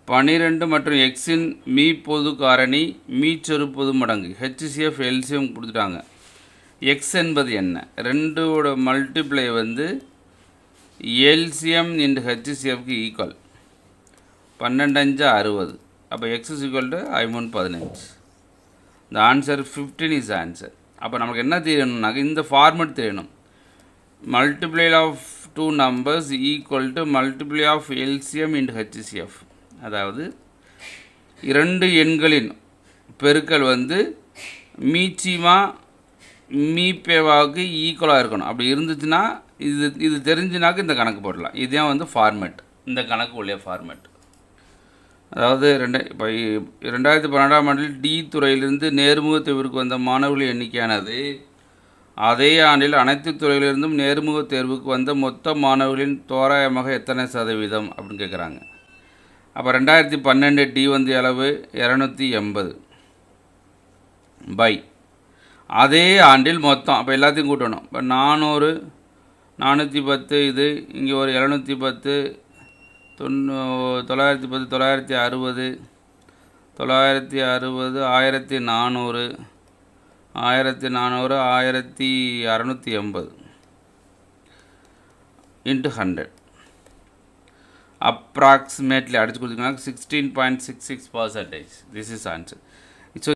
12 மற்றும் எக்ஸின் மீ பொது காரணி மீச்சொரு பொது மடங்கு ஹெச்சிஎஃப் எல்சிஎம் கொடுத்துட்டாங்க. எக்ஸ் என்பது என்ன? ரெண்டோட மல்டிப்ளை வந்து எல்சிஎம் இன்டு ஹெச்சிஎஃப்க்கு ஈக்குவல். 12 5 60. அப்போ எக்ஸ் இஸ் ஈக்குவல் டு 15. இந்த ஆன்சர் 15 இஸ் ஆன்சர். அப்போ நமக்கு என்ன தெரியணும்னாக்க இந்த ஃபார்மெட் தெரியணும். Multiply of two numbers equal to multiply of LCM into HCF. அதாவது இரண்டு எண்களின் பெருக்கல் வந்து மீச்சிமா மீபேவாவுக்கு ஈக்குவலாக இருக்கணும். அப்படி இருந்துச்சுன்னா இது தெரிஞ்சுனாக்க இந்த கணக்கு போடலாம். இதுதான் வந்து ஃபார்மேட், இந்த கணக்கு உள்ள ஃபார்மேட். அதாவது 2012ஆம் ஆண்டில் டி துறையிலிருந்து நேர்முக தேர்வுக்கு வந்த மாணவர்கள் எண்ணிக்கையானது அதே ஆண்டில் அனைத்து துறையிலிருந்தும் நேர்முக தேர்வுக்கு வந்த மொத்த மாணவர்களின் தோராயமாக எத்தனை சதவீதம் அப்படின்னு கேட்குறாங்க. அப்போ 2012 டி வந்து அளவு 280 பை அதே ஆண்டில் மொத்தம். அப்போ எல்லாத்தையும் கூட்டணும். இப்போ 400 410, இது இங்கே ஒரு 710 910 960 960 1400 1400 1680 இன்ட்டு 100 அப்ராக்சிமேட்லி அடிச்சு கொடுத்தீங்கன்னா 16.66%. This is answer. ஸோ